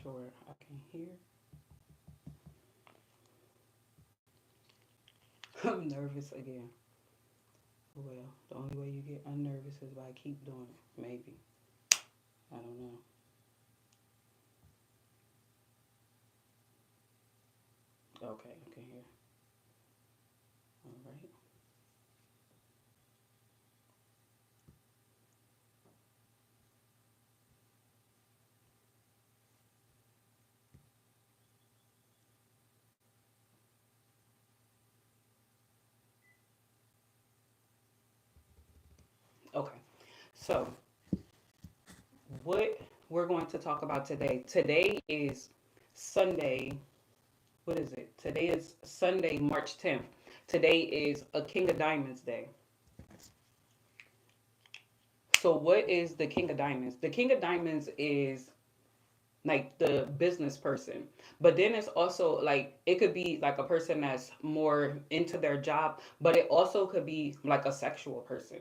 sure I can hear. I'm nervous again. Well, the only way you get unnervous is by keep doing it. Maybe. I don't know. Okay, I can hear. All right. Okay. So, what we're going to talk about today. Today is Sunday. What is it? Today is Sunday, March 10th. Today is a King of Diamonds day. So, what is the King of Diamonds? The King of Diamonds is like the business person, but then it's also like it could be like a person that's more into their job, but it also could be like a sexual person.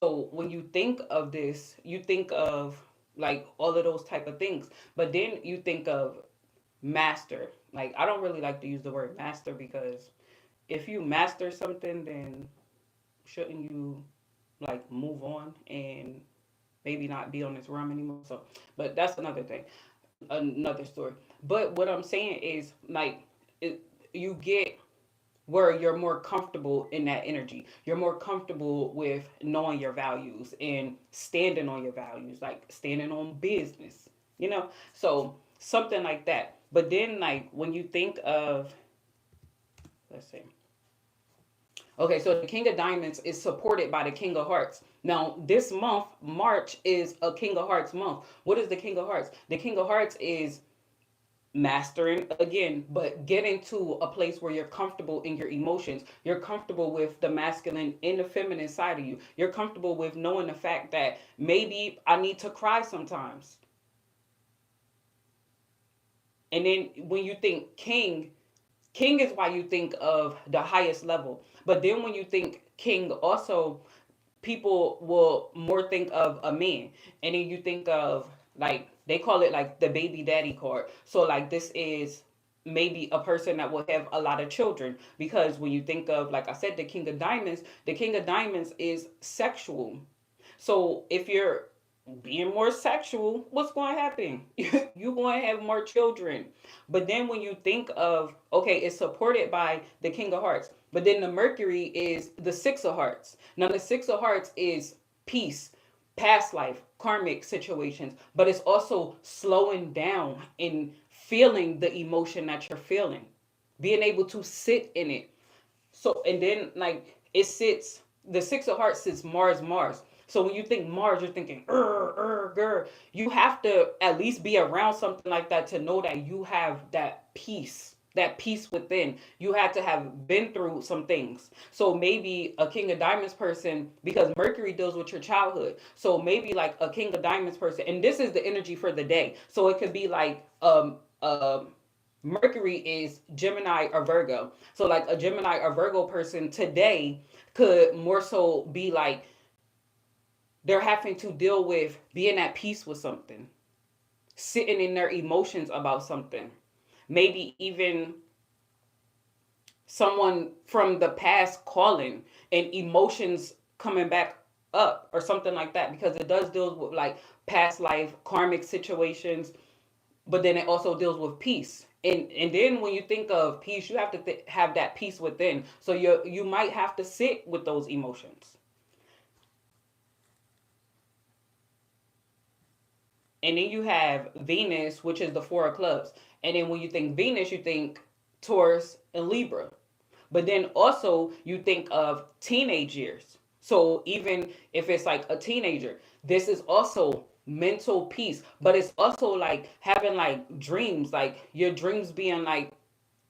So when you think of this, you think of like all of those type of things, but then you think of master. Like I don't really like to use the word master because if you master something, then shouldn't you like move on and maybe not be on this realm anymore? So, but that's another thing, another story. But what I'm saying is like it, you get where you're more comfortable in that energy. You're more comfortable with knowing your values and standing on your values, like standing on business, you know? So something like that. But then like when you think of, let's see. Okay, so the King of Diamonds is supported by the King of Hearts. Now, this month, March, is a King of Hearts month. What is the King of Hearts? The King of Hearts is mastering again, but getting to a place where you're comfortable in your emotions. You're comfortable with the masculine and the feminine side of you. You're comfortable with knowing the fact that maybe I need to cry sometimes. And then when you think king, king is why you think of the highest level. But then when you think king, also people will more think of a man. And then you think of like they call it like the baby daddy card. So like this is maybe a person that will have a lot of children because when you think of like I said the king of diamonds, the king of diamonds is sexual. So if you're being more sexual, what's going to happen? You're going to have more children. But then when you think of, okay, it's supported by the King of Hearts, but then the Mercury is the Six of Hearts. Now, the Six of Hearts is peace, past life, karmic situations, but it's also slowing down and feeling the emotion that you're feeling, being able to sit in it. So and then like it sits the six of hearts sits Mars. So when you think Mars, you're thinking grr. You have to at least be around something like that to know that you have that peace within. You had to have been through some things. So maybe a King of Diamonds person, because Mercury deals with your childhood. So maybe like a King of Diamonds person, and this is the energy for the day. So it could be like Mercury is Gemini or Virgo. So like a Gemini or Virgo person today could more so be like they're having to deal with being at peace with something, sitting in their emotions about something. Maybe even someone from the past calling and emotions coming back up or something like that because it does deal with like past life karmic situations, but then it also deals with peace. And then when you think of peace, you have to have that peace within. So you might have to sit with those emotions. And then you have Venus, which is the four of clubs. And then when you think Venus, you think Taurus and Libra. But then also you think of teenage years. So even if it's like a teenager, this is also mental peace. But it's also like having like dreams, like your dreams being like,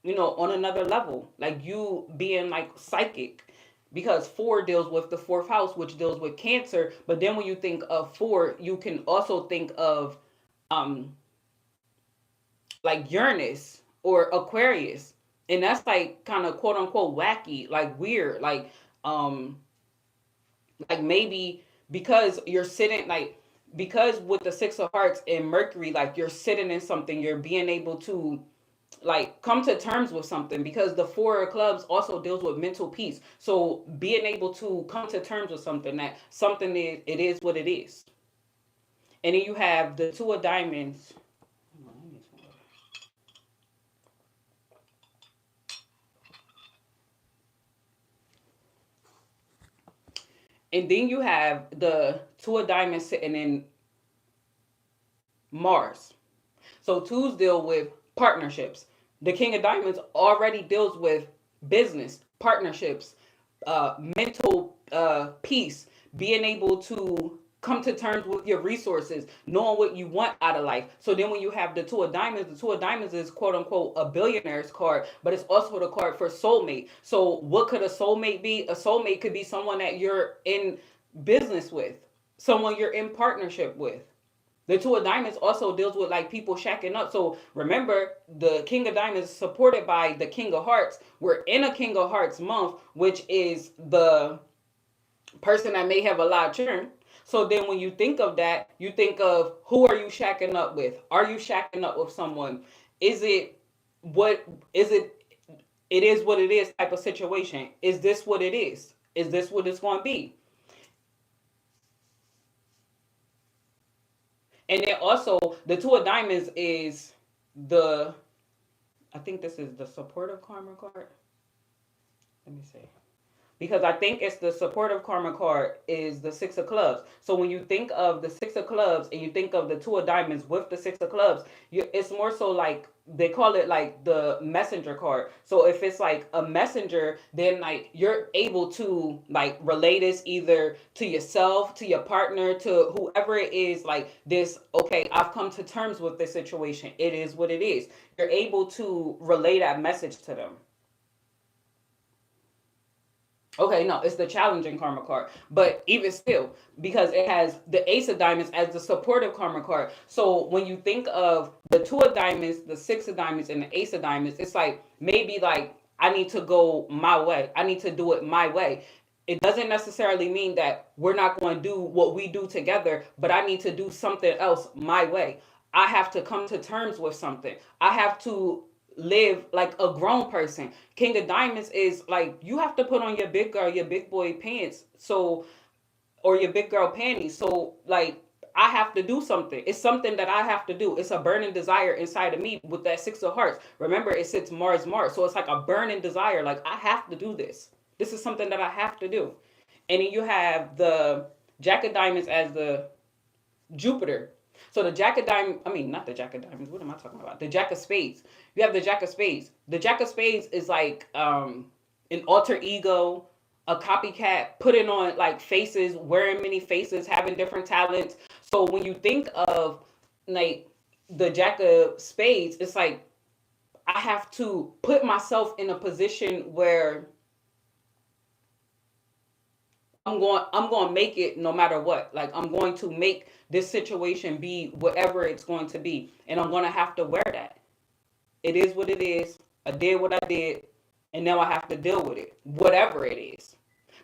on another level, like you being like psychic. Because four deals with the fourth house, which deals with cancer. But then when you think of four, you can also think of um like Uranus or Aquarius. And that's like kind of quote unquote wacky, like weird, um like maybe because you're sitting like because with the Six of Hearts and Mercury, like you're sitting in something, you're being able to like come to terms with something, because the Four of Clubs also deals with mental peace. So being able to come to terms with something, that something is, it is what it is. And then you have the Two of Diamonds. And then you have the Two of Diamonds sitting in Mars. So twos deal with partnerships. The King of Diamonds already deals with business, partnerships, mental peace, being able to come to terms with your resources, knowing what you want out of life. So then when you have the Two of Diamonds is quote unquote a billionaire's card, but it's also the card for soulmate. So what could a soulmate be? A soulmate could be someone that you're in business with, someone you're in partnership with. The Two of Diamonds also deals with like people shacking up. So remember, the King of Diamonds is supported by the King of Hearts. We're in a King of Hearts month, which is the person that may have a lot of children. So then when you think of that, you think of who are you shacking up with? Are you shacking up with someone? Is it what is it? It is what it is type of situation. Is this what it is? Is this what it's going to be? And then also the Two of Diamonds is the, I think this is the supportive karma card. Let me see. Because I think it's the supportive karma card is the Six of Clubs. So when you think of the Six of Clubs and you think of the Two of Diamonds with the Six of Clubs, it's more so like they call it like the messenger card. So if it's like a messenger, then like you're able to like relay this either to yourself, to your partner, to whoever it is, like this, okay, I've come to terms with this situation. It is what it is. You're able to relay that message to them. Okay, no, it's the challenging karma card. But even still, because it has the Ace of Diamonds as the supportive karma card. So when you think of the Two of Diamonds, the Six of Diamonds, and the Ace of Diamonds, it's like maybe like I need to go my way. I need to do it my way. It doesn't necessarily mean that we're not going to do what we do together, but I need to do something else my way. I have to come to terms with something. I have to live like a grown person. King of Diamonds is like you have to put on your big girl, your big boy pants. So or your big girl panties. So like I have to do something. It's something that I have to do. It's a burning desire inside of me with that Six of Hearts. Remember, it sits Mars. So it's like a burning desire. Like I have to do this. This is something that I have to do. And then you have the Jack of Diamonds as the Jupiter. So the Jack of Diamonds, I mean, not the Jack of Diamonds. What am I talking about? The Jack of Spades. You have the Jack of Spades. The Jack of Spades is like an alter ego, a copycat, putting on like faces, wearing many faces, having different talents. So when you think of like the Jack of Spades, it's like I have to put myself in a position where I'm going to make it no matter what. Like I'm going to make this situation be whatever it's going to be, and I'm going to have to wear that. It is what it is. I did what I did, and now I have to deal with it, whatever it is.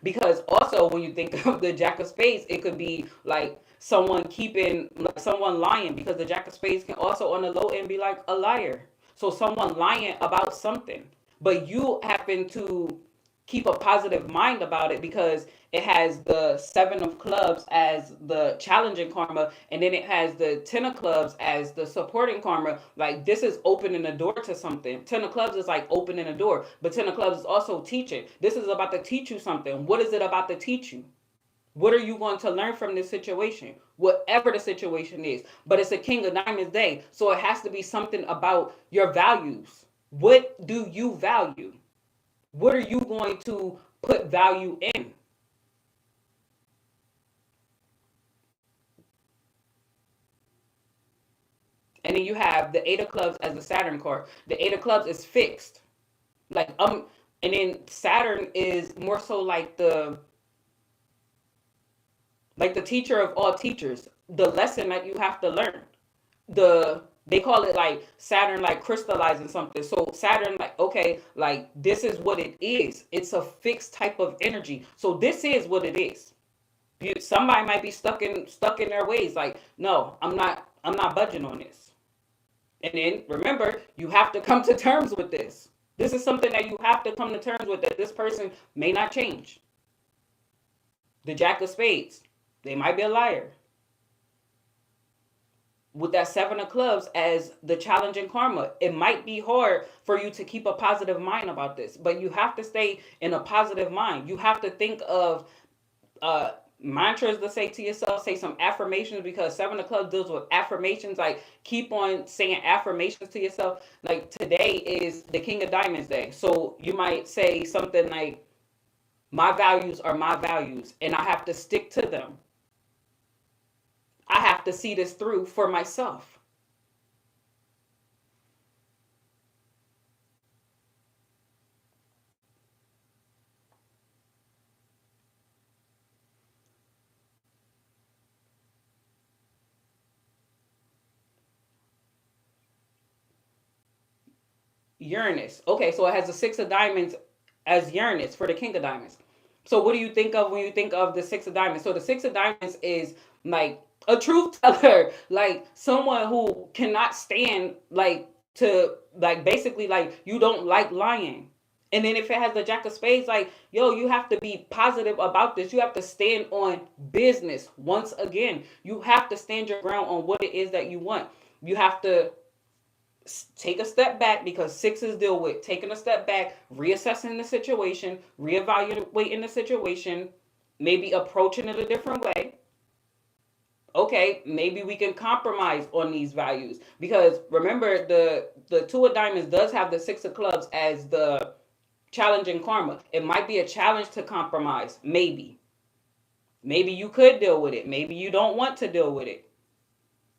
Because also when you think of the Jack of Spades, it could be like someone keeping like someone lying, because the Jack of Spades can also on the low end be like a liar. So someone lying about something, but you happen to keep a positive mind about it because it has the Seven of Clubs as the challenging karma, and then it has the Ten of Clubs as the supporting karma. Like this is opening the door to something. Ten of Clubs is like opening a door, but Ten of Clubs is also teaching. This is about to teach you something. What is it about to teach you? What are you going to learn from this situation? Whatever the situation is. But it's a King of Diamonds day, so it has to be something about your values. What do you value? What are you going to put value in? And then you have the Eight of Clubs as the Saturn card. The Eight of Clubs is fixed. Like and then Saturn is more so like the teacher of all teachers. The lesson that you have to learn. They call it like Saturn like crystallizing something. So Saturn like okay, like this is what it is. It's a fixed type of energy. So this is what it is. Somebody might be stuck in their ways. Like, no, I'm not budging on this. And then remember, you have to come to terms with this. This is something that you have to come to terms with, that this person may not change. The Jack of Spades, they might be a liar. With that Seven of Clubs as the challenging karma, it might be hard for you to keep a positive mind about this, but you have to stay in a positive mind. You have to think of uh mantras to say to yourself, say some affirmations, because Seven of Clubs deals with affirmations. Like, keep on saying affirmations to yourself. Like, today is the King of Diamonds day, so you might say something like, my values are my values and I have to stick to them. I have to see this through for myself. Uranus. Okay, so it has the Six of Diamonds as Uranus for the King of Diamonds. So what do you think of when you think of the Six of Diamonds? So the Six of Diamonds is like a truth teller, like someone who cannot stand, like, to, like, basically, like, you don't like lying. And then if it has the Jack of Spades, like, yo, you have to be positive about this. You have to stand on business. Once again, you have to stand your ground on what it is that you want. You have to take a step back, because sixes deal with taking a step back, reassessing the situation, reevaluating the situation, maybe approaching it a different way. Okay, maybe we can compromise on these values, because remember, the Two of Diamonds does have the Six of Clubs as the challenging karma. It might be a challenge to compromise. Maybe you could deal with it, maybe you don't want to deal with it.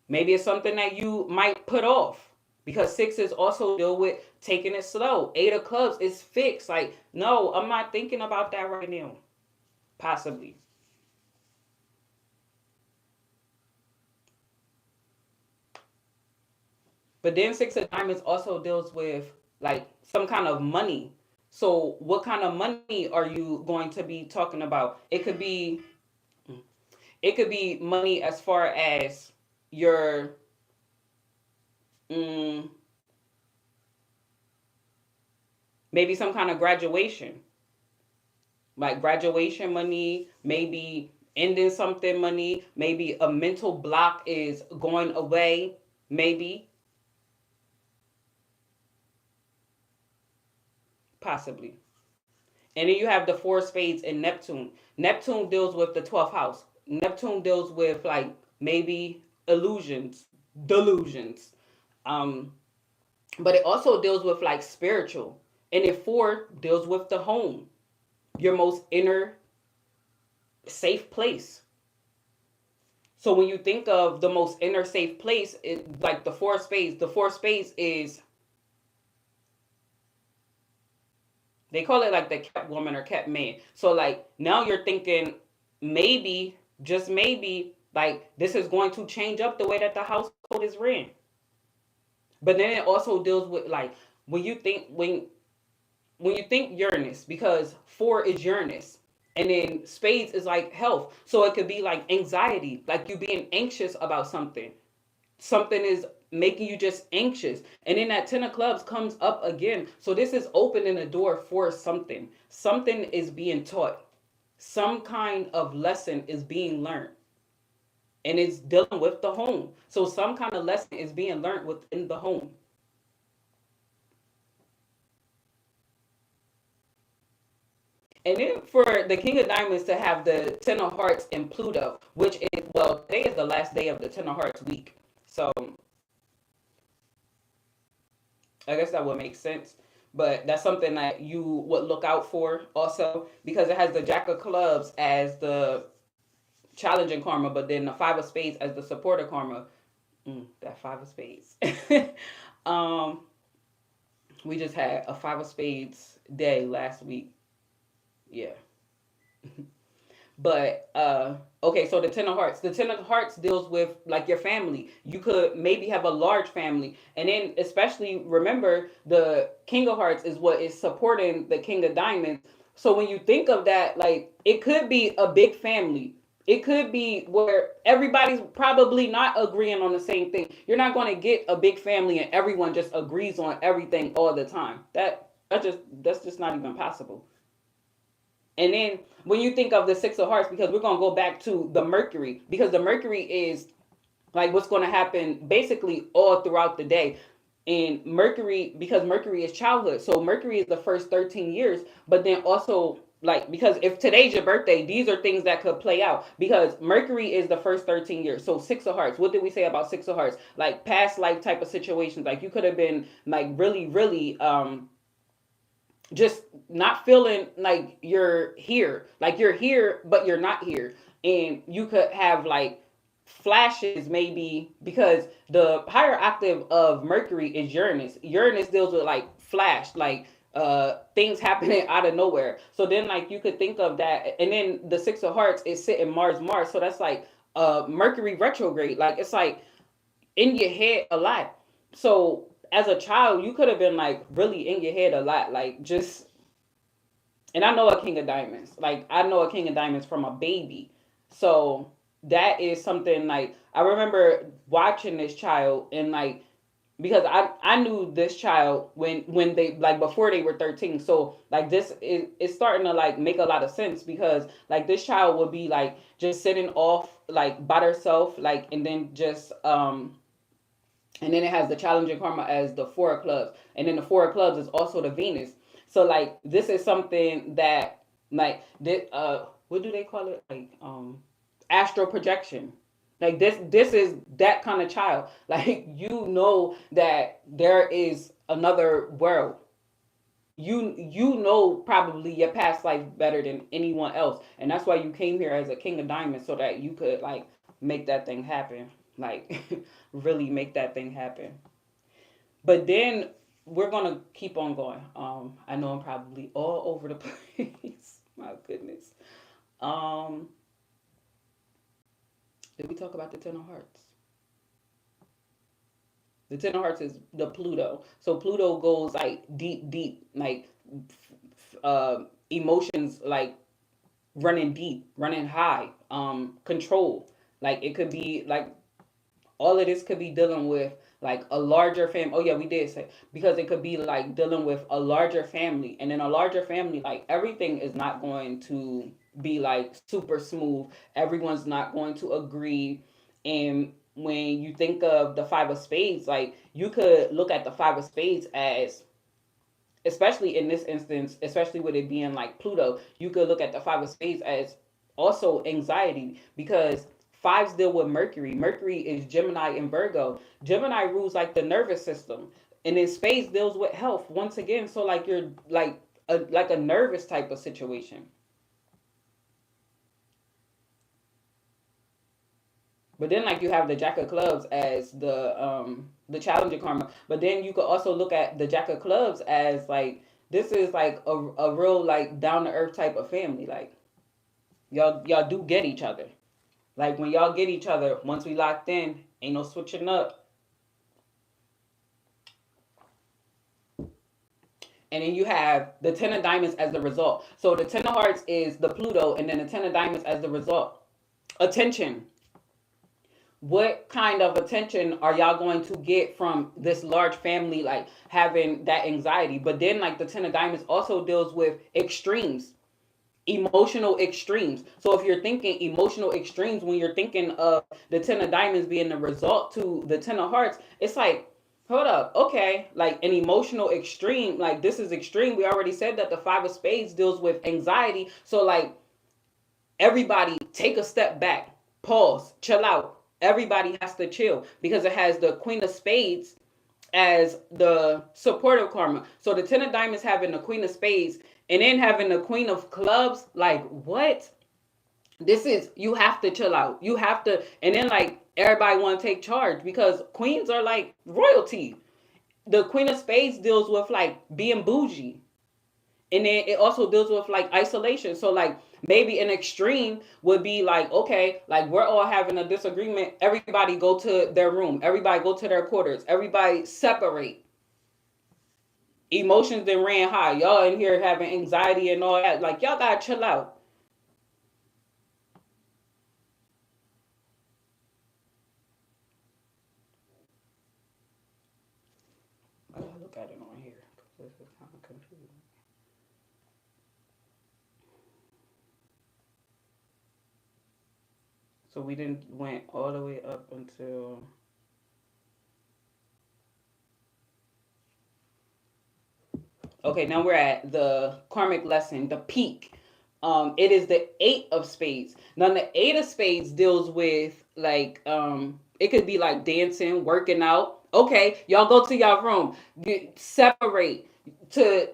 Maybe it's something that you might put off, because sixes also deal with taking it slow. Eight of Clubs is fixed. Like, no, I'm not thinking about that right now. Possibly. But then Six of Diamonds also deals with, like, some kind of money. So what kind of money are you going to be talking about? It could be money as far as your, mm, maybe some kind of graduation, like graduation money, maybe ending something money, maybe a mental block is going away, maybe, possibly. And then you have the Four of Spades in Neptune. Neptune deals with the 12th house. Neptune deals with, like, maybe illusions, delusions. Um, but it also deals with, like, spiritual. And then four deals with the home, your most inner safe place. So when you think of the most inner safe place, like the Four of Spades is, they call it like the kept woman or kept man. So, like, now you're thinking, maybe, just maybe, like, this is going to change up the way that the household is ran. But then it also deals with, like, when you think when you think Uranus, because four is Uranus, and then spades is like health. So it could be like anxiety, like you being anxious about something. Something is making you just anxious. And then that 10 of clubs comes up again. So this is opening the door for something. Something is being taught. Some kind of lesson is being learned. And it's dealing with the home. So some kind of lesson is being learned within the home. And then for the King of Diamonds to have the Ten of Hearts in Pluto, which is, well, today is the last day of the Ten of Hearts week. So I guess that would make sense. But that's something that you would look out for also, because it has the Jack of Clubs as the challenging karma, but then the Five of Spades as the supporter karma. That Five of Spades. um, we just had a Five of Spades day last week. Yeah. But okay, so the Ten of Hearts. The Ten of Hearts deals with, like, your family. You could maybe have a large family. And then especially remember, the King of Hearts is what is supporting the King of Diamonds. So when you think of that, like, it could be a big family. It could be where everybody's probably not agreeing on the same thing. You're not going to get a big family and everyone just agrees on everything all the time. That's just not even possible. And then when you think of the Six of Hearts, because we're going to go back to the Mercury, because the Mercury is like what's going to happen basically all throughout the day. And Mercury, because Mercury is childhood, so Mercury is the first 13 years, but then also like, because if today's your birthday, these are things that could play out, because Mercury is the first 13 years. So Six of Hearts, what did we say about Six of Hearts? Like past life type of situations, like you could have been like really just not feeling like you're here but you're not here. And you could have like flashes, maybe, because the higher octave of Mercury is Uranus deals with like flash, like things happening out of nowhere. So then like you could think of that. And then the Six of Hearts is sitting Mars, so that's like Mercury retrograde, like it's like in your head a lot. So as a child you could have been like really in your head a lot, like just. And I know a King of Diamonds. Like I know a King of Diamonds from a baby. So that is something like I remember watching this child, and like because I knew this child when they like before they were 13. So like this is it's starting to like make a lot of sense, because like this child would be like just sitting off like by herself, like, and then just and then it has the challenging karma as the four of clubs, and then the four of clubs is also the Venus. So like this is something that like this what do they call it, like astral projection. Like this is that kind of child. Like you know that there is another world. You know probably your past life better than anyone else, and that's why you came here as a King of Diamonds, so that you could like make that thing happen, like really make that thing happen. But then we're gonna keep on going. I know I'm probably all over the place. My goodness. Um, did we talk about the Ten of Hearts? The Ten of Hearts is the Pluto. So Pluto goes like deep, like emotions, like running deep, running high, control. Like it could be like all of this could be dealing with like a larger family. Oh yeah, we did say, because it could be like dealing with a larger family, and in a larger family, like everything is not going to be like super smooth. Everyone's not going to agree. And when you think of the Five of Spades, like you could look at the Five of Spades as, especially in this instance, especially with it being like Pluto, you could look at the Five of Spades as also anxiety, because fives deal with Mercury. Mercury is Gemini and Virgo. Gemini rules like the nervous system, and then Spades deals with health once again. So like you're like a nervous type of situation. But then like you have the Jack of Clubs as the challenger karma. But then you could also look at the Jack of Clubs as like this is like a real like down to earth type of family. Like y'all do get each other. Like when y'all get each other, once we locked in, ain't no switching up. And then you have the Ten of Diamonds as the result. So the Ten of Hearts is the Pluto, and then the Ten of Diamonds as the result. Attention. What kind of attention are y'all going to get from this large family, like having that anxiety? But then like the Ten of Diamonds also deals with extremes, emotional extremes. So if you're thinking emotional extremes, when you're thinking of the Ten of Diamonds being the result to the Ten of Hearts, it's like, hold up, okay, like an emotional extreme, like this is extreme. We already said that the Five of Spades deals with anxiety. So like everybody take a step back, pause, chill out. Everybody has to chill, because it has the Queen of Spades as the supportive karma. So the Ten of Diamonds having the Queen of Spades and then having the Queen of Clubs, like what? This is, you have to chill out. You have to, and then like everybody want to take charge, because queens are like royalty. The Queen of Spades deals with like being bougie, and then it also deals with like isolation. So like maybe an extreme would be like, okay, like we're all having a disagreement, everybody go to their room, everybody go to their quarters, everybody separate. Emotions then ran high, y'all in here having anxiety and all that, like y'all gotta chill out. So we didn't went all the way up until. Okay, now we're at the karmic lesson, the peak. It is the eight of spades. Now the eight of spades deals with like it could be like dancing, working out. Okay, y'all go to y'all room, separate to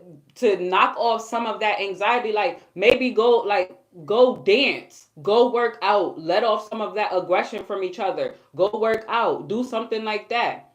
knock off some of that anxiety. Like maybe go dance, go work out, let off some of that aggression from each other. Go work out, do something like that.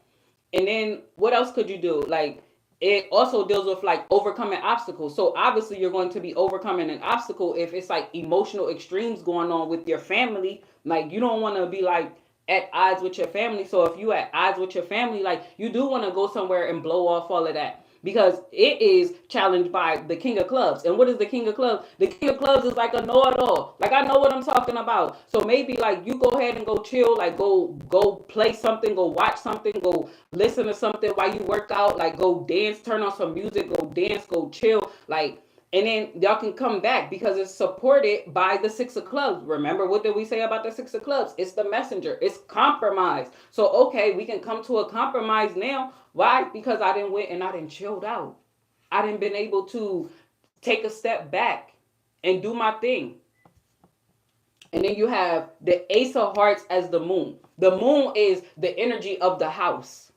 And then what else could you do? Like it also deals with like overcoming obstacles. So obviously you're going to be overcoming an obstacle if it's like emotional extremes going on with your family. Like you don't want to be like at odds with your family. So if you at odds with your family, like you do want to go somewhere and blow off all of that because it is challenged by the king of clubs. And what is the king of clubs? The king of clubs is like a know-it-all. Like I know what I'm talking about. So maybe like you go ahead and go chill, like go play something, go watch something, go listen to something while you work out, like go dance, turn on some music, go dance, go chill, like, and then y'all can come back because it's supported by the six of clubs. Remember what did we say about the six of clubs? It's the messenger. It's compromise. So okay, we can come to a compromise now. Why? Because I didn't went and I didn't chilled out. I didn't been able to take a step back and do my thing. And then you have the ace of hearts as the moon. The moon is the energy of the house.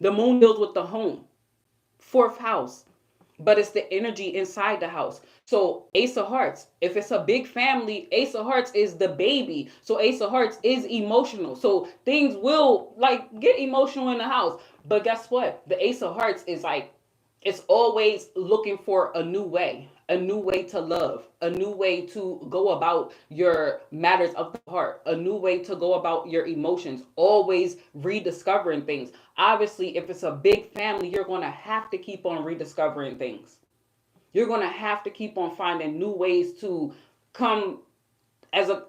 The moon deals with the home, fourth house, but it's the energy inside the house. So ace of hearts, if it's a big family, ace of hearts is the baby. So ace of hearts is emotional. So things will like get emotional in the house. But guess what? The ace of hearts is like it's always looking for a new way to love, a new way to go about your matters of the heart, a new way to go about your emotions, always rediscovering things. Obviously, if it's a big family, you're going to have to keep on rediscovering things. You're going to have to keep on finding new ways to come as a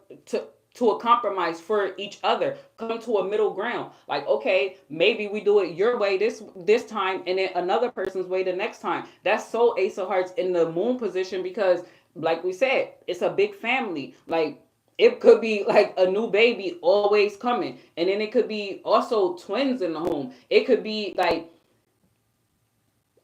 to a compromise for each other, come to a middle ground. Like okay, maybe we do it your way this time and then another person's way the next time. That's so ace of hearts in the moon position because like we said, it's a big family. Like it could be like a new baby always coming, and then it could be also twins in the home. It could be like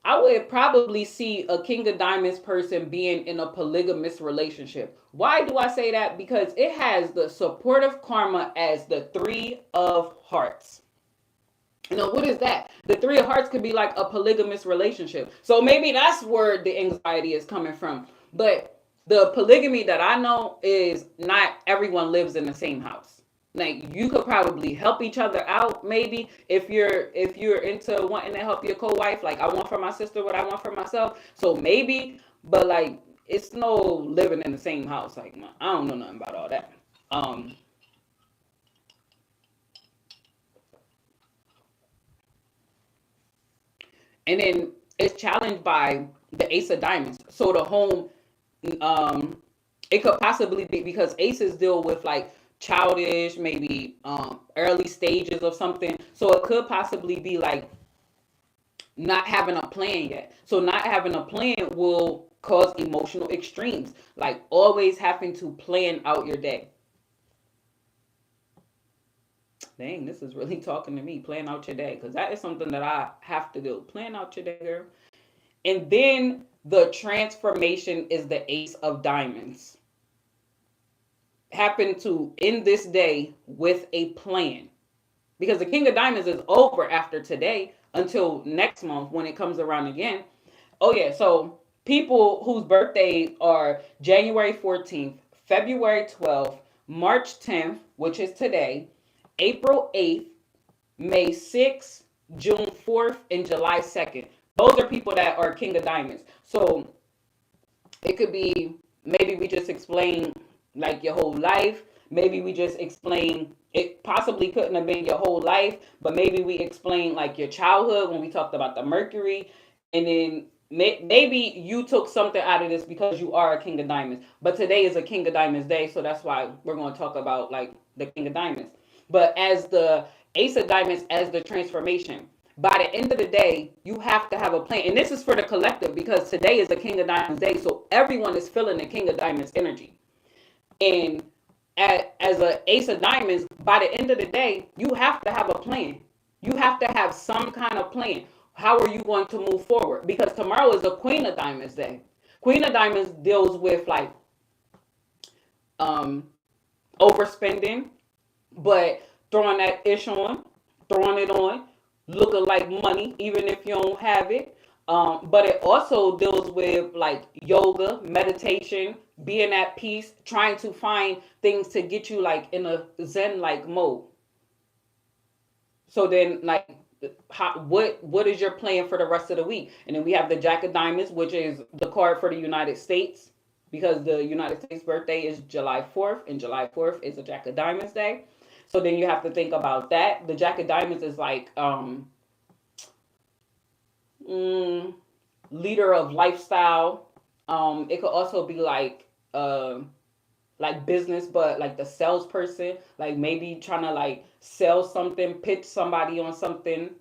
I would probably see a King of Diamonds person being in a polygamous relationship. Why do I say that? Because it has the supportive karma as the Three of Hearts. You know, what is that? The Three of Hearts could be like a polygamous relationship. So maybe that's where the anxiety is coming from. But the polygamy that I know is not everyone lives in the same house. Like you could probably help each other out maybe if you're into wanting to help your co-wife. Like I want for my sister what I want for myself. So maybe, but like it's no living in the same house. Like I don't know nothing about all that. Um and then it's challenged by the Ace of Diamonds. So the home, um, it could possibly be because aces deal with like childish, maybe early stages of something. So it could possibly be like not having a plan yet. So not having a plan will cause emotional extremes, like always having to plan out your day. Dang, this is really talking to me. Plan out your day, because that is something that I have to do. Plan out your day, girl. And then the transformation is the Ace of Diamonds. Happen to end this day with a plan. Because the King of Diamonds is over after today until next month when it comes around again. Oh, yeah. So people whose birthdays are January 14th, February 12th, March 10th, which is today, April 8th, May 6th, June 4th, and July 2nd. Those are people that are King of Diamonds. So it could be maybe we just explain like your whole life. Maybe we just explain it possibly couldn't have been your whole life, but maybe we explain like your childhood when we talked about the Mercury. And then maybe you took something out of this because you are a King of Diamonds. But today is a King of Diamonds day, so that's why we're going to talk about like the King of Diamonds. But as the Ace of Diamonds, as the transformation, by the end of the day, you have to have a plan. And this is for the collective because today is the King of Diamonds day. So everyone is feeling the King of Diamonds energy. And as a ace of diamonds, by the end of the day, you have to have a plan. You have to have some kind of plan. How are you going to move forward? Because tomorrow is the Queen of Diamonds day. Queen of Diamonds deals with like um overspending, but throwing that ish on, throwing it on, looking like money, even if you don't have it. But it also deals with like yoga, meditation, being at peace, trying to find things to get you like in a Zen like mode. So then, like, what is your plan for the rest of the week? And then we have the Jack of Diamonds, which is the card for the United States, because the United States birthday is July 4th, and July 4th is a Jack of Diamonds day. So then you have to think about that. The Jack of Diamonds is like mm, leader of lifestyle. It could also be like business, but like the salesperson, like maybe trying to like sell something, pitch somebody on something.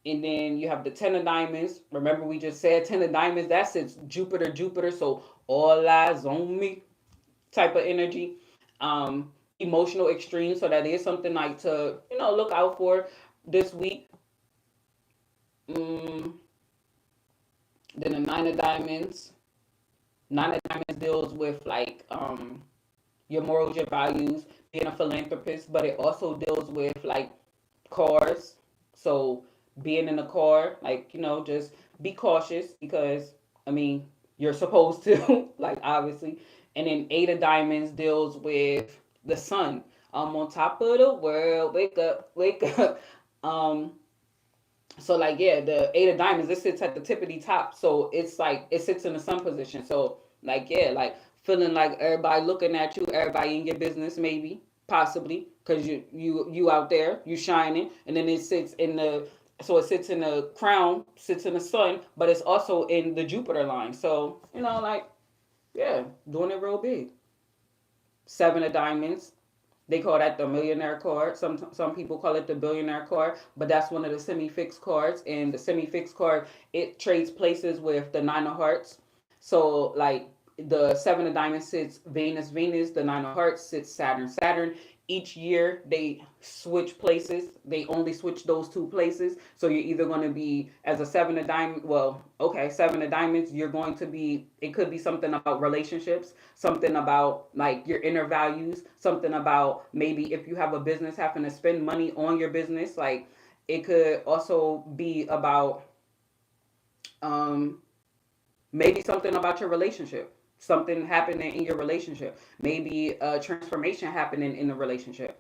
And then you have the Ten of Diamonds. Remember, we just said Ten of Diamonds. That's its Jupiter, Jupiter. So all eyes on me type of energy. Emotional extreme. So that is something like to look out for this week. Mm, then the Nine of Diamonds. Nine of Diamonds deals with like your morals, your values, being a philanthropist, but it also deals with like cars. So being in a car, like, just be cautious because I mean you're supposed to, like, obviously. And then Eight of Diamonds deals with the sun. I'm on top of the world. Wake up, wake up. Um, so like yeah, the Eight of Diamonds, it sits at the tippity top. So it's like it sits in the sun position. So like yeah, like feeling like everybody looking at you, everybody in your business, maybe, possibly, because you out there, you shining, and then it sits in the so it sits in the crown, sits in the sun, but it's also in the Jupiter line. So like yeah, doing it real big. Seven of Diamonds. They call that the millionaire card. Some people call it the billionaire card, but that's one of the semi-fixed cards. And the semi-fixed card, it trades places with the Nine of Hearts. So like the Seven of Diamonds sits Venus, Venus. The Nine of Hearts sits Saturn, Saturn. Each year they switch places. They only switch those two places. So you're either going to be as a Seven of Diamonds. Well, okay, Seven of Diamonds. You're going to be. It could be something about relationships, something about like your inner values, something about maybe if you have a business having to spend money on your business. Like it could also be about um maybe something about your relationship, something happening in your relationship, maybe a transformation happening in the relationship.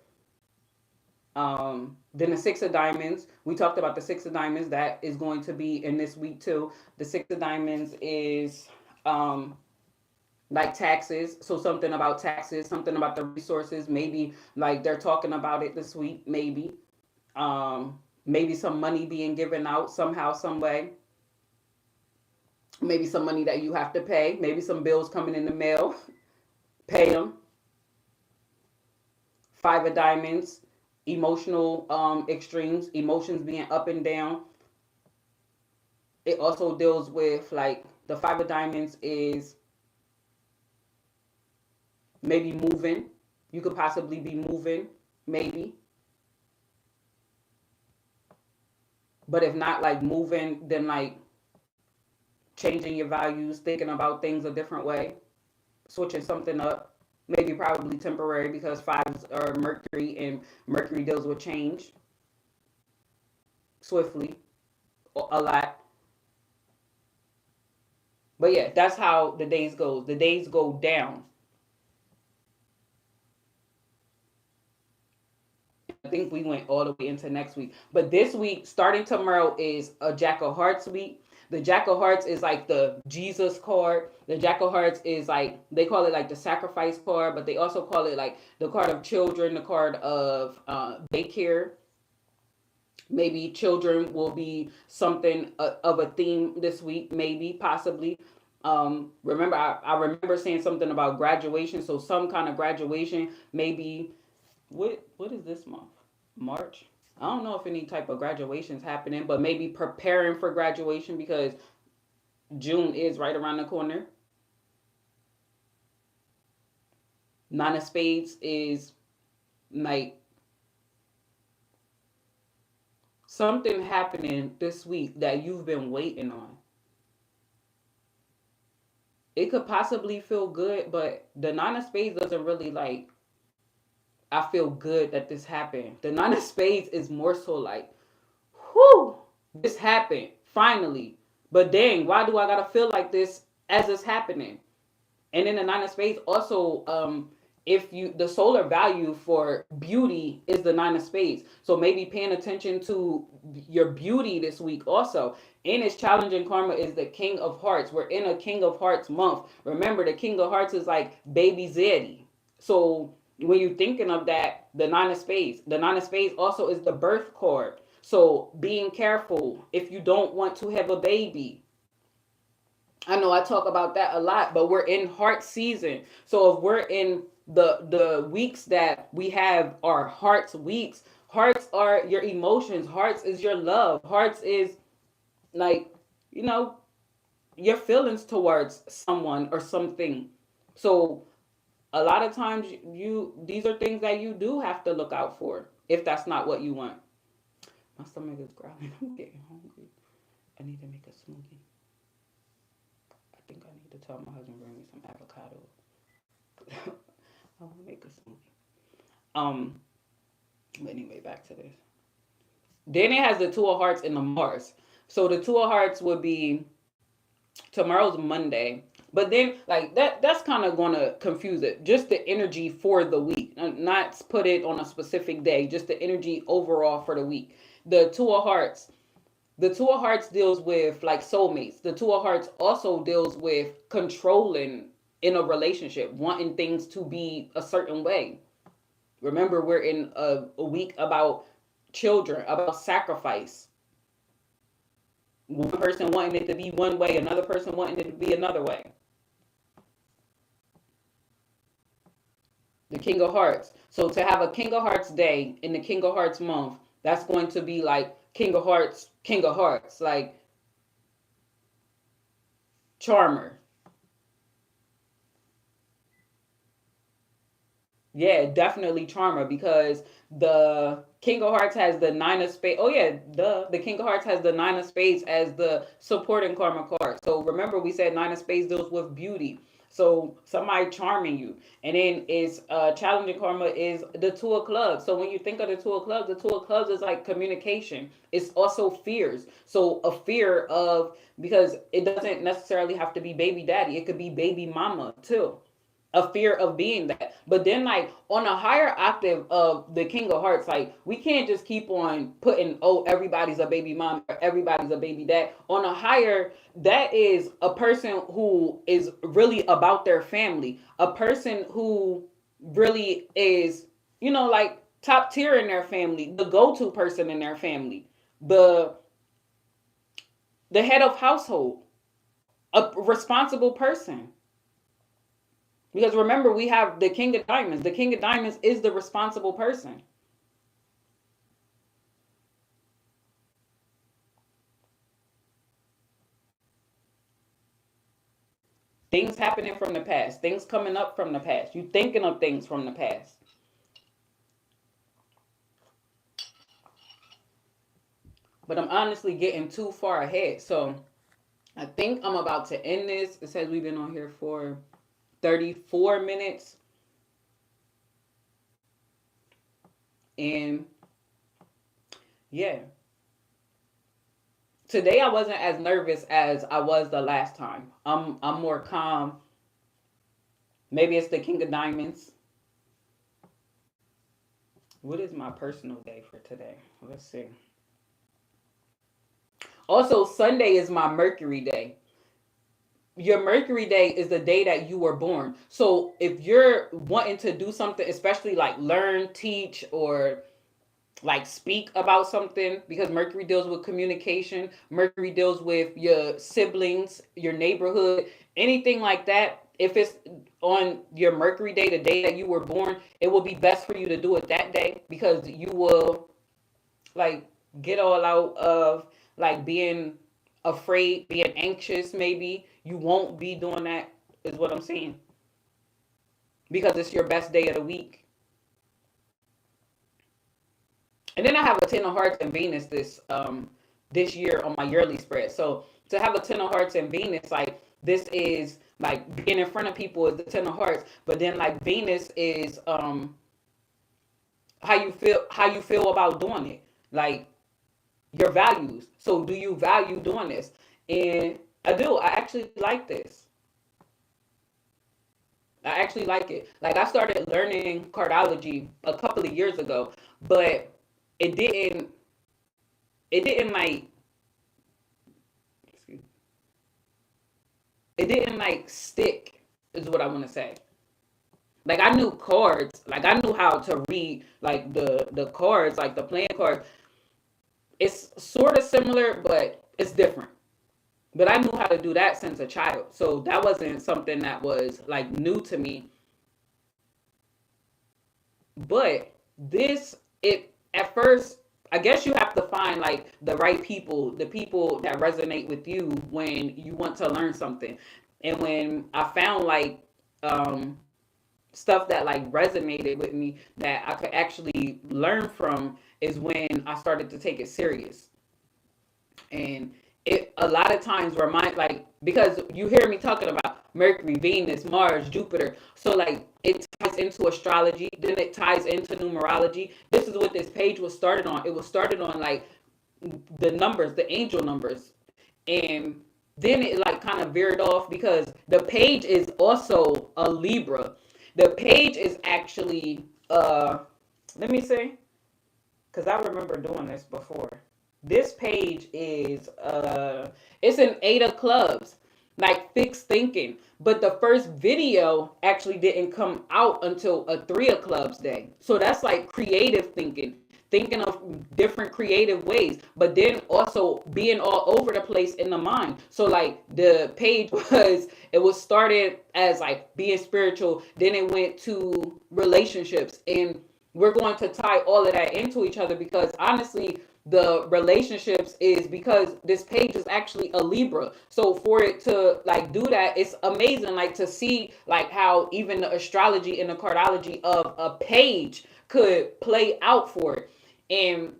Then the Six of Diamonds, we talked about the Six of Diamonds, that is going to be in this week too. The Six of Diamonds is like taxes. So something about taxes, something about the resources. Maybe like they're talking about it this week. Maybe some money being given out somehow, some way. Maybe some money that you have to pay. Maybe some bills coming in the mail. Pay them. Five of Diamonds, emotional extremes, emotions being up and down. It also deals with like the Five of Diamonds is maybe moving. You could possibly be moving, maybe. But if not like moving, then like changing your values, thinking about things a different way, switching something up. Maybe probably temporary because fives are Mercury and Mercury deals with change swiftly a lot. But yeah, that's how the days goes. The days go down. I think we went all the way into next week. But this week, starting tomorrow, is a Jack of Hearts week. The Jack of Hearts is like the Jesus card. The Jack of Hearts is like, they call it like the sacrifice card, but they also call it like the card of children, the card of daycare. Maybe children will be something of a theme this week, maybe, possibly. Remember, I remember saying something about graduation. So some kind of graduation, maybe. What is this month? March. I don't know if any type of graduation is happening, but maybe preparing for graduation because June is right around the corner. Nine of Spades is like something happening this week that you've been waiting on. It could possibly feel good, but the Nine of Spades doesn't really like, I feel good that this happened. The Nine of Spades is more so like, whew, this happened, finally. But dang, why do I gotta feel like this as it's happening? And then the Nine of Spades also, if you, the solar value for beauty is the Nine of Spades. So maybe paying attention to your beauty this week also. And its challenging karma is the King of Hearts. We're in a King of Hearts month. Remember, the King of Hearts is like baby Zeddy. So when you're thinking of that, the Nine of Spades also is the birth card. So being careful if you don't want to have a baby. I know I talk about that a lot, but we're in heart season. So if we're in the weeks that we have our hearts weeks, hearts are your emotions, hearts is your love, hearts is like, you know, your feelings towards someone or something. So a lot of times you these are things that you do have to look out for if that's not what you want. My stomach is growling. I'm getting hungry. I need to make a smoothie. I think I need to tell my husband bring me some avocado. I want to make a smoothie. Um, but anyway, back to this. Then it has the Two of Hearts and the Mars. So the Two of Hearts would be tomorrow's Monday. But then like that's kind of gonna confuse it. Just the energy for the week. Not put it on a specific day, just the energy overall for the week. The Two of Hearts. The Two of Hearts deals with like soulmates. The Two of Hearts also deals with controlling in a relationship, wanting things to be a certain way. Remember, we're in a week about children, about sacrifice. One person wanting it to be one way, another person wanting it to be another way. The King of Hearts. So to have a King of Hearts day in the King of Hearts month, that's going to be like King of Hearts, like Charmer. Yeah, definitely Charmer because the King of Hearts has the Nine of Spades. Oh yeah, the King of Hearts has the Nine of Spades as the supporting karma card. So remember we said Nine of Spades deals with beauty. So somebody charming you, and then is challenging karma is the Two of Clubs. So when you think of the Two of Clubs is like communication. It's also fears. So a fear of, because it doesn't necessarily have to be baby daddy. It could be baby mama too, a fear of being that. But then, like, on a higher octave of the King of Hearts, like, we can't just keep on putting, oh, everybody's a baby mom, or everybody's a baby dad. On a higher, that is a person who is really about their family, a person who really is, like top tier in their family, the go to person in their family, the the head of household, a responsible person. Because remember, we have the King of Diamonds. The King of Diamonds is the responsible person. Things happening from the past, things coming up from the past. You thinking of things from the past. But I'm honestly getting too far ahead. So I think I'm about to end this. It says we've been on here for 34 minutes. And yeah. Today I wasn't as nervous as I was the last time. I'm more calm. Maybe it's the King of Diamonds. What is my personal day for today? Let's see. Also, Sunday is my Mercury day. Your Mercury day is the day that you were born. So if you're wanting to do something, especially like learn, teach, or like speak about something, because Mercury deals with communication, Mercury deals with your siblings, your neighborhood, anything like that. If it's on your Mercury day, the day that you were born, it will be best for you to do it that day because you will like get all out of like being afraid, being anxious. Maybe you won't be doing that, is what I'm saying. because it's your best day of the week. And then I have a 10 of hearts and Venus this year on my yearly spread. So to have a 10 of hearts and Venus, like this is like being in front of people is the 10 of hearts, but then like Venus is how you feel about doing it, like your values. So do you value doing this? And I do. I actually like this. I actually like it. Like I started learning cardology a couple of years ago, but it didn't it didn't like it didn't like stick is what I want to say. Like I knew cards, like I knew how to read like the cards, like the playing cards. It's sort of similar, but it's different. But I knew how to do that since a child. So that wasn't something that was like new to me. But this, it at first, I guess you have to find like the right people, the people that resonate with you when you want to learn something. And when I found like um, stuff that like resonated with me that I could actually learn from is when I started to take it serious. And it a lot of times remind like because you hear me talking about Mercury, Venus, Mars, Jupiter. So like it ties into astrology, then it ties into numerology. This is what this page was started on. It was started on like the numbers, the angel numbers. And then it like kind of veered off because the page is also a Libra. The page is actually let me see, because I remember doing this before. This page is it's an 8 of clubs, like fixed thinking. But the first video actually didn't come out until a 3 of clubs day. So that's like creative thinking, thinking of different creative ways, but then also being all over the place in the mind. So like the page was it was started as like being spiritual, then it went to relationships, and we're going to tie all of that into each other because honestly the relationships is because this page is actually a Libra. So for it to like do that, it's amazing like to see like how even the astrology and the cardology of a page could play out for it. And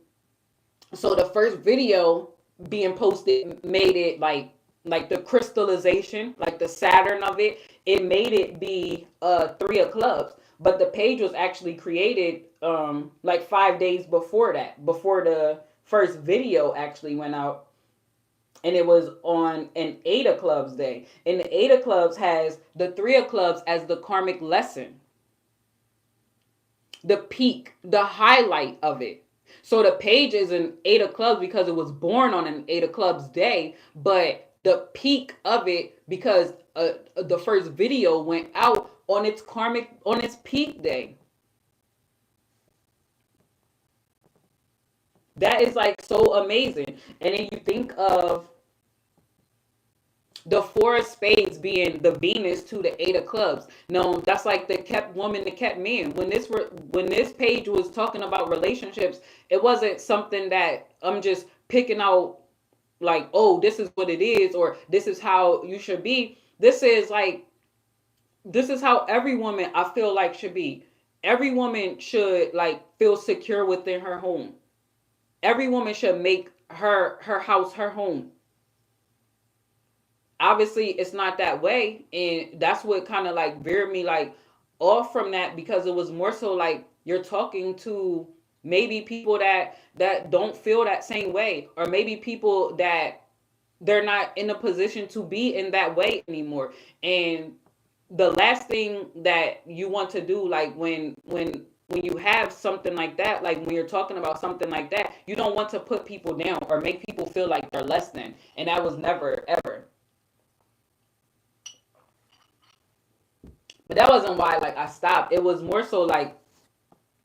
so the first video being posted made it like the crystallization, like the Saturn of it, it made it be 3 of clubs. But the page was actually created like 5 days before that, before the first video actually went out. And it was on an 8 of clubs day. And the 8 of clubs has the 3 of clubs as the karmic lesson, the peak, the highlight of it. So the page is an 8 of clubs because it was born on an 8 of clubs day, but the peak of it because the first video went out on its karmic on its peak day. That is like so amazing. And then you think of the 4 of spades being the Venus to the 8 of clubs. No, that's like the kept woman, the kept man. When this page was talking about relationships, it wasn't something that I'm just picking out like, oh, this is what it is or this is how you should be. This is how every woman I feel like should be. Every woman should like feel secure within her home. Every woman should make her house her home. Obviously it's not that way, and that's what kind of like veered me like off from that because it was more so like you're talking to maybe people that don't feel that same way, or maybe people that they're not in a position to be in that way anymore. And the last thing that you want to do like when you have something like that, like when you're talking about something like that, you don't want to put people down or make people feel like they're less than. And that was never ever. But that wasn't why like I stopped. It was more so like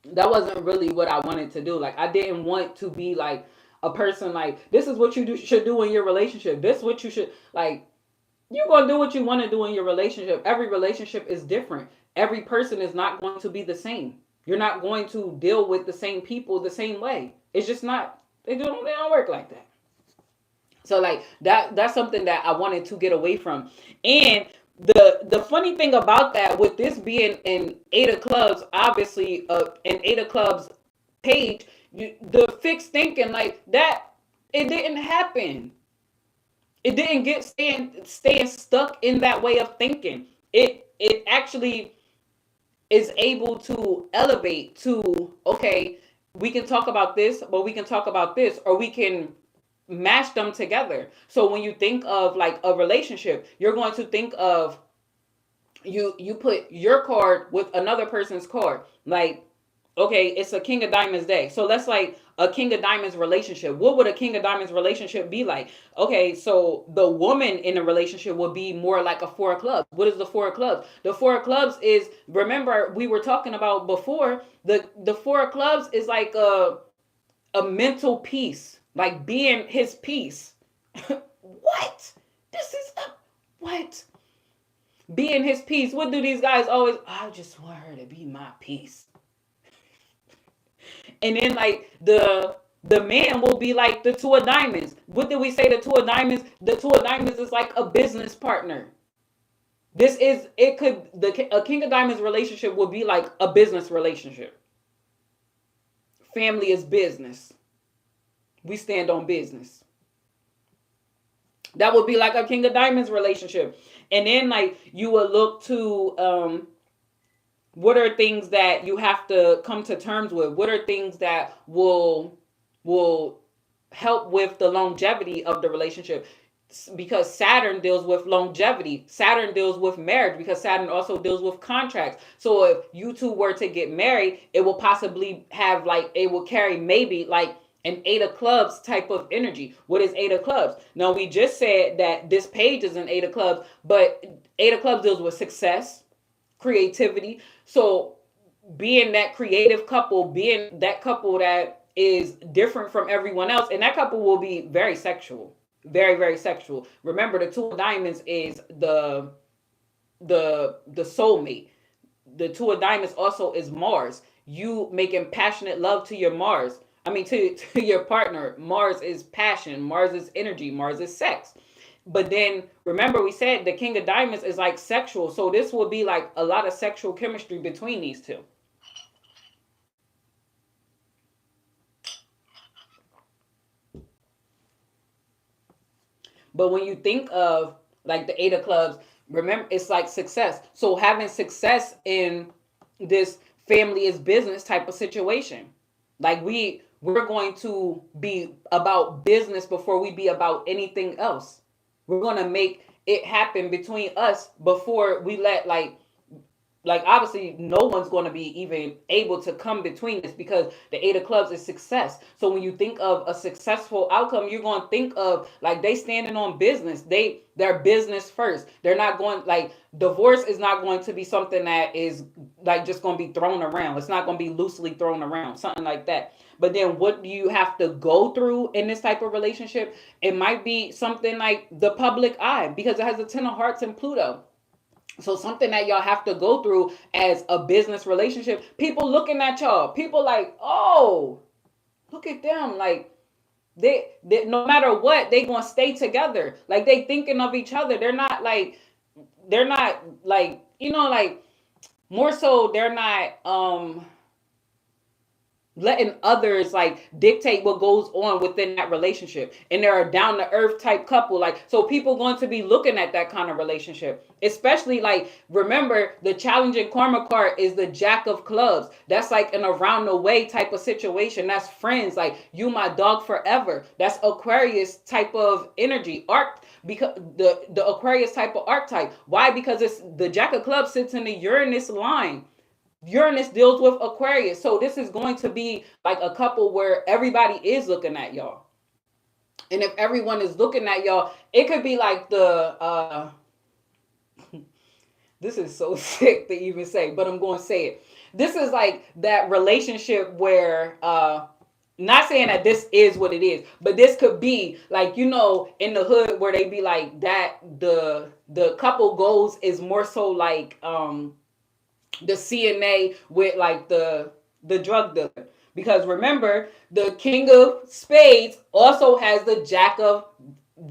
that wasn't really what I wanted to do. Like I didn't want to be like a person like this is what should do in your relationship. This is what you should like. You're gonna do what you want to do in your relationship. Every relationship is different. Every person is not going to be the same. You're not going to deal with the same people the same way. It's just not. They don't work like that. So like that's something that I wanted to get away from. And the funny thing about that, with this being an Eight of Clubs, obviously an Eight of Clubs page, the fixed thinking like that, it didn't happen. It didn't get staying stuck in that way of thinking. It actually is able to elevate to, okay, we can talk about this, but we can talk about this, or we can mash them together. So when you think of like a relationship, you're going to think of, you put your card with another person's card. Like, okay, it's a King of Diamonds day. So that's like a King of Diamonds relationship. What would a King of Diamonds relationship be like? Okay, so the woman in a relationship would be more like a Four of Clubs. What is the Four of Clubs? The Four of Clubs is, remember we were talking about before, the Four of Clubs is like a mental peace, like being his peace. What? This is a, what? Being his peace. What do these guys always? I just want her to be my peace. And then like the man will be like the Two of Diamonds. What did we say? The Two of Diamonds. The Two of Diamonds is like a business partner. This is, it could, the a King of Diamonds relationship would be like a business relationship. Family is business. We stand on business. That would be like a King of Diamonds relationship. And then like you would look to what are things that you have to come to terms with? What are things that will help with the longevity of the relationship? Because Saturn deals with longevity. Saturn deals with marriage, because Saturn also deals with contracts. So if you two were to get married, it will possibly have like, it will carry maybe like an Eight of Clubs type of energy. What is Eight of Clubs? Now we just said that this page is an Eight of Clubs, but Eight of Clubs deals with success, creativity. So being that creative couple, being that couple that is different from everyone else, and that couple will be very sexual, very very sexual. Remember, the Two of Diamonds is the soulmate. The Two of Diamonds also is Mars. You making passionate love to your Mars. I mean, to your partner. Mars is passion. Mars is energy. Mars is sex. But then remember, we said the King of Diamonds is like sexual. So this will be like a lot of sexual chemistry between these two. But when you think of like the Eight of Clubs, remember it's like success. So having success in this family is business type of situation. Like we're going to be about business before we be about anything else. We're going to make it happen between us before we let like obviously no one's going to be even able to come between this, because the Eight of Clubs is success. So when you think of a successful outcome, you're going to think of like they standing on business. They're business first. They're not going, like, divorce is not going to be something that is like just going to be thrown around. It's not going to be loosely thrown around, something like that. But then what do you have to go through in this type of relationship? It might be something like the public eye, because it has a Ten of Hearts and Pluto. So something that y'all have to go through as a business relationship. People looking at y'all. People like, oh, look at them. Like they no matter what, they gonna stay together. Like they thinking of each other. They're not like, like, more so they're not letting others like dictate what goes on within that relationship, and they're a down to earth type couple. Like, so people going to be looking at that kind of relationship, especially like, remember the challenging karma card is the Jack of Clubs. That's like an around the way type of situation. That's friends, like you my dog forever. That's Aquarius type of energy arc, because the Aquarius type of archetype. Why? Because it's the Jack of Clubs sits in the Uranus line. Uranus deals with Aquarius. So this is going to be like a couple where everybody is looking at y'all. And if everyone is looking at y'all, it could be like this is so sick to even say, but I'm going to say it. This is like that relationship where not saying that this is what it is, but this could be like, in the hood where they be like that the couple goals is more so like the CNA with like the drug dealer. Because remember, the King of Spades also has the Jack of,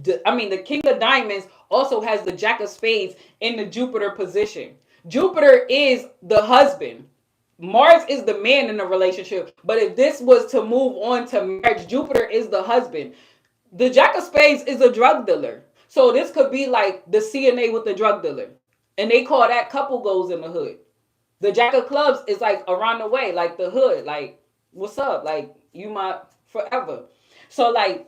the King of Diamonds also has the Jack of Spades in the Jupiter position. Jupiter is the husband. Mars is the man in the relationship. But if this was to move on to marriage, Jupiter is the husband. The Jack of Spades is a drug dealer. So this could be like the CNA with the drug dealer. And they call that couple goals in the hood. The Jack of Clubs is like around the way, like the hood. Like, what's up? Like, you my forever. So like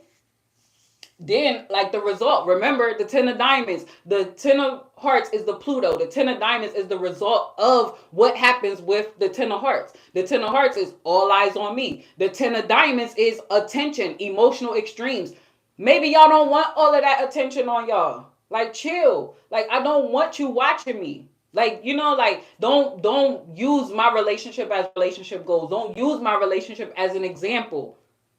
then, like the result, remember the 10 of diamonds, the 10 of hearts is the Pluto, the 10 of diamonds is the result of what happens with the 10 of hearts. The 10 of hearts is all eyes on me. The 10 of diamonds is attention, emotional extremes. Maybe y'all don't want all of that attention on y'all. Like, chill. Like, I don't want you watching me. Like, like don't use my relationship as relationship goals. Don't use my relationship as an example.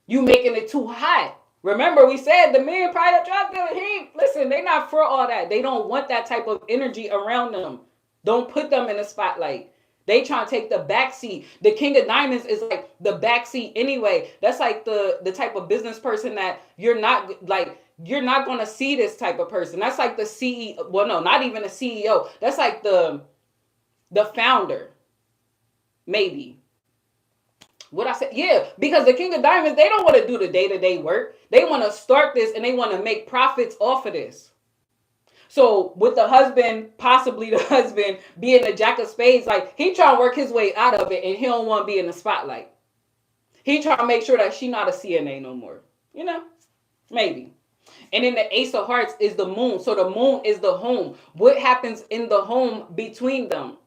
You making it too hot. Remember, we said the men probably a drug dealer. Listen, they not for all that. They don't want that type of energy around them. Don't put them in the spotlight. They trying to take the back seat. The King of Diamonds is like the back seat anyway. That's like the type of business person that you're not going to see this type of person. That's like the CEO. Well, no, not even a CEO. That's like the founder, maybe. What I said, yeah, because the King of Diamonds, they don't want to do the day-to-day work. They want to start this and they want to make profits off of this. So with the husband, possibly the husband being the Jack of Spades, like he trying to work his way out of it and he don't want to be in the spotlight. He trying to make sure that she not a CNA no more. Maybe. And then the Ace of Hearts is the moon. So the moon is the home. What happens in the home between them?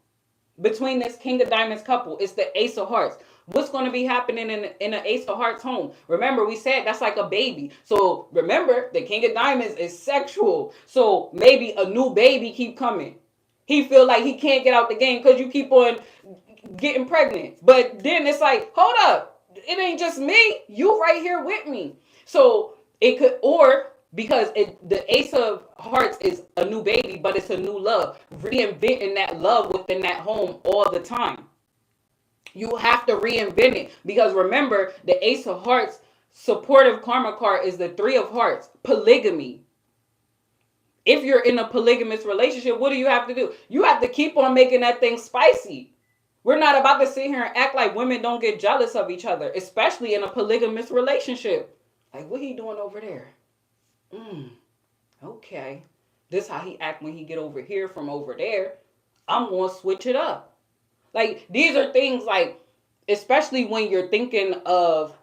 Between this King of Diamonds couple, it's the Ace of Hearts. What's going to be happening in an Ace of Hearts home? Remember, we said that's like a baby. So remember, the King of Diamonds is sexual. So maybe a new baby keep coming. He feel like he can't get out the game because you keep on getting pregnant. But then it's like, hold up. It ain't just me. You right here with me. So it could, or because the Ace of Hearts is a new baby, but it's a new love. Reinventing that love within that home all the time. You have to reinvent it because remember, the Ace of Hearts supportive karma card is the Three of Hearts, polygamy. If you're in a polygamous relationship, what do you have to do? You have to keep on making that thing spicy. We're not about to sit here and act like women don't get jealous of each other, especially in a polygamous relationship. Like, what he doing over there? Okay. This how he act when he get over here from over there. I'm going to switch it up. Like, these are things like, especially when you're thinking of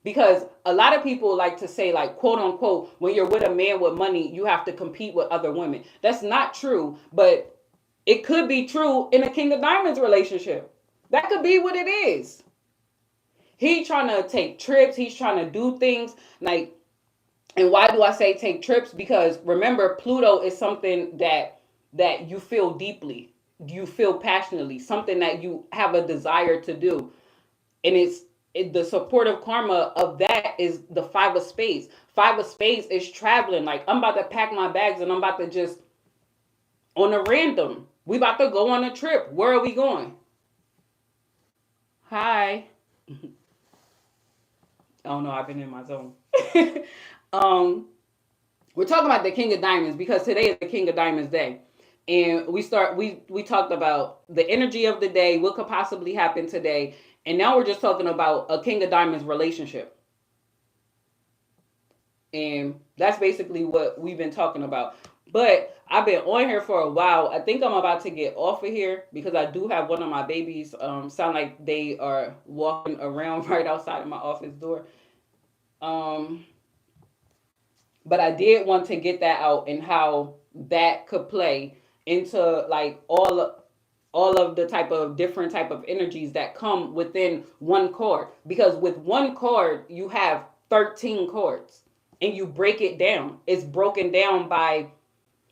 because a lot of people like to say, like, quote unquote, when you're with a man with money, you have to compete with other women. That's not true, but it could be true in a King of Diamonds relationship. That could be what it is. He trying to take trips. He's trying to do things like, and why do I say take trips? Because remember, Pluto is something that you feel deeply. You feel passionately, something that you have a desire to do. And the supportive karma of that is the Five of Spades. Five of Spades is traveling. Like, I'm about to pack my bags and I'm about to just, on a random, we about to go on a trip. Where are we going? Hi. Oh no, I've been in my zone. We're talking about the King of Diamonds because today is the King of Diamonds day. And we talked about the energy of the day, what could possibly happen today. And now we're just talking about a King of Diamonds relationship. And that's basically what we've been talking about. But I've been on here for a while. I think I'm about to get off of here because I do have one of my babies sound like they are walking around right outside of my office door. But I did want to get that out and how that could play into like all of the type of different type of energies that come within one card. Because with one card, you have 13 cards and you break it down. It's broken down by,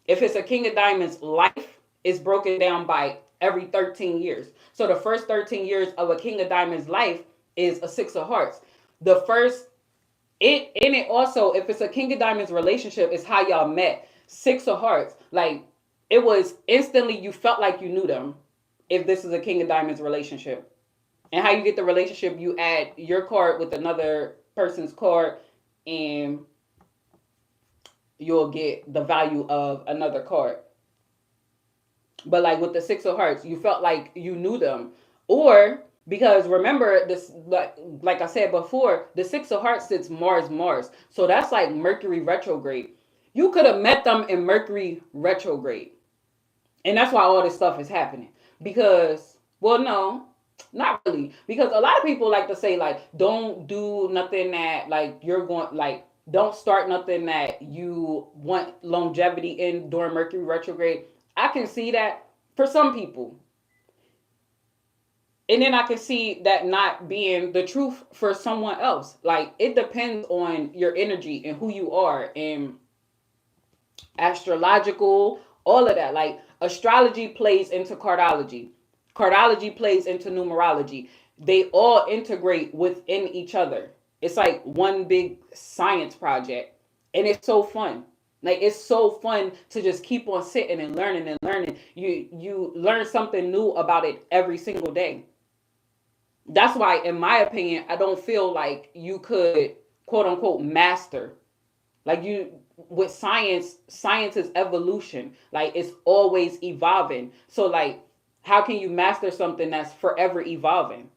if it's a King of Diamonds life, it's broken down by every 13 years. So the first 13 years of a King of Diamonds life is a Six of Hearts. The first, it also, if it's a King of Diamonds relationship, is how y'all met. Six of Hearts. Like, it was instantly, you felt like you knew them. If this is a King of Diamonds relationship. And how you get the relationship, you add your card with another person's card. And you'll get the value of another card. But like with the Six of Hearts, you felt like you knew them. Or because remember this, like I said before, the Six of Hearts sits Mars. So that's like Mercury retrograde. You could have met them in Mercury retrograde. And that's why all this stuff is happening. Because, well, no, not really. Because a lot of people like to say, like, don't do nothing that, like, you're going, like, don't start nothing that you want longevity in during Mercury retrograde. I can see that for some people. And then I can see that not being the truth for someone else. Like, it depends on your energy and who you are and astrological, all of that. Like astrology plays into cardology. Cardology plays into numerology. They all integrate within each other. It's like one big science project. And it's so fun. Like it's so fun to just keep on sitting and learning and learning. You learn something new about it every single day. That's why, in my opinion, I don't feel like you could quote unquote master like you with science is evolution. Like it's always evolving. So like how can you master something that's forever evolving?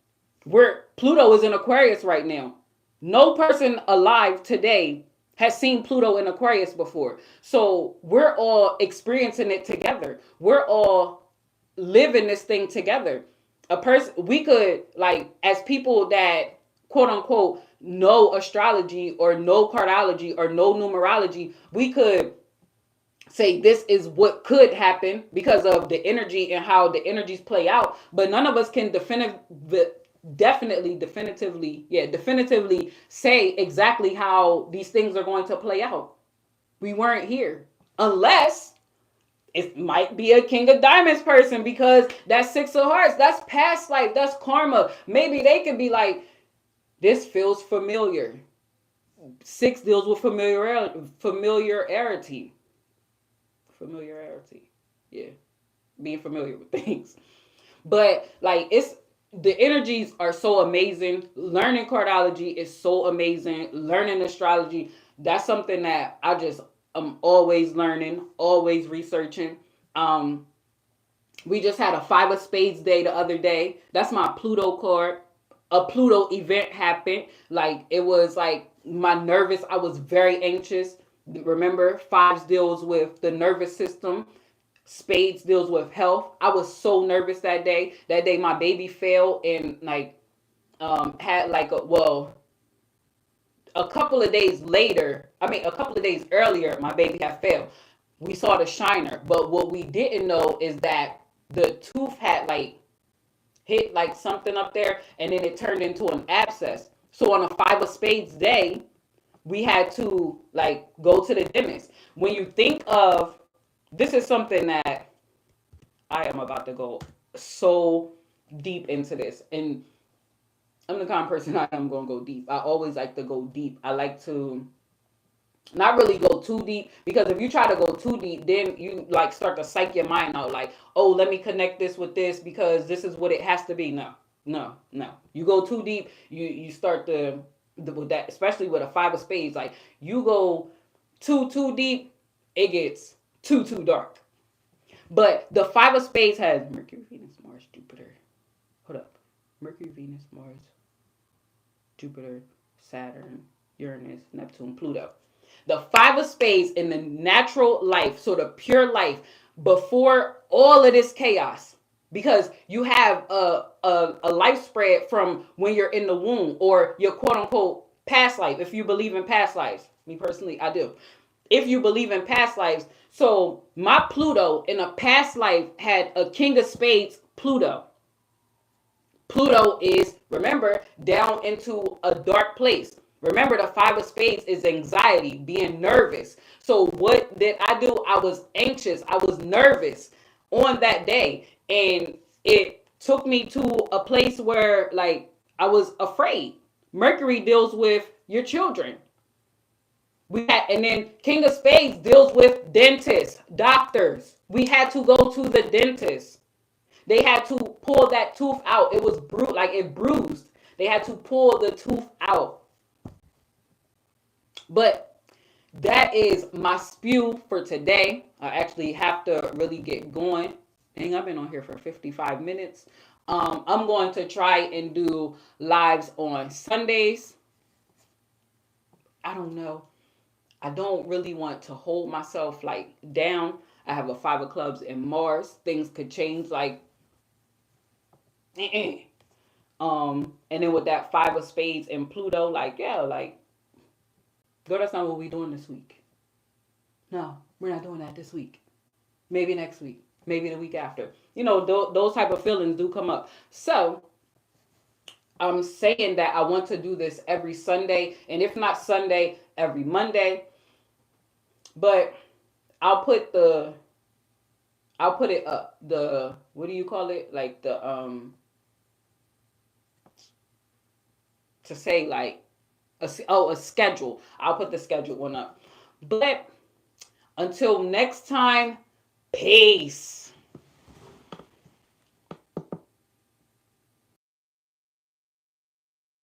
Where Pluto is in Aquarius right now. No person alive today has seen Pluto in Aquarius before. So we're all experiencing it together. We're all living this thing together. A person we could like as people that quote unquote know astrology or know cardology or know numerology, we could say this is what could happen because of the energy and how the energies play out, but none of us can definitively say exactly how these things are going to play out. We weren't here unless it might be a King of Diamonds person because that's Six of Hearts. That's past life. That's karma. Maybe they could be like, this feels familiar. Six deals with familiarity. Familiarity. Yeah. Being familiar with things. But like it's the energies are so amazing. Learning cardology is so amazing. Learning astrology, that's something that I just am always learning, always researching. Um, we just had a Five of Spades day the other day. That's my Pluto card. A Pluto event happened. Like it was like my nervous. I was very anxious. Remember, fives deals with the nervous system. Spades deals with health. I was so nervous that day. That day, my baby fell and like had like a couple of days later. I mean, a couple of days earlier, my baby had failed. We saw the shiner, but what we didn't know is that the tooth had like hit like something up there, and then it turned into an abscess. So on a Five of Spades day, we had to like go to the dentist. When you think of this is something that I am about to go so deep into this. And I'm the kind of person I am going to go deep. I always like to go deep. I like to not really go too deep because if you try to go too deep, then you like start to psych your mind out like, oh, let me connect this with this because this is what it has to be. No. You go too deep, you start to with that, especially with a Five of Spades. Like you go too deep, it gets too dark. But the Five of Spades has Mercury, Venus, Mars, Jupiter. Hold up. Mercury, Venus, Mars, Jupiter, Saturn, Uranus, Neptune, Pluto. The Five of Spades in the natural life, so the pure life, before all of this chaos. Because you have a life spread from when you're in the womb or your quote unquote past life, if you believe in past lives. Me personally, I do. If you believe in past lives. So my Pluto in a past life had a King of Spades Pluto. Pluto is, remember, down into a dark place. Remember, the Five of Spades is anxiety, being nervous. So what did I do? I was anxious. I was nervous on that day. And it took me to a place where, like, I was afraid. Mercury deals with your children. And then King of Spades deals with dentists, doctors. We had to go to the dentist. They had to pull that tooth out. It was like it bruised. They had to pull the tooth out. But that is my spew for today. I actually have to really get going. Dang, I've been on here for 55 minutes. I'm going to try and do lives on Sundays. I don't know. I don't really want to hold myself like down. I have a five of clubs in Mars. Things could change like and then with that five of spades in Pluto, like yeah, like girl, that's not what we doing this week. No, we're not doing that this week. Maybe next week. Maybe the week after. You know, those type of feelings do come up. So I'm saying that I want to do this every Sunday, and if not Sunday, every Monday. But I'll put the I'll put it up. The what do you call it? Like the to say like a schedule. I'll put the schedule one up. But until next time, peace.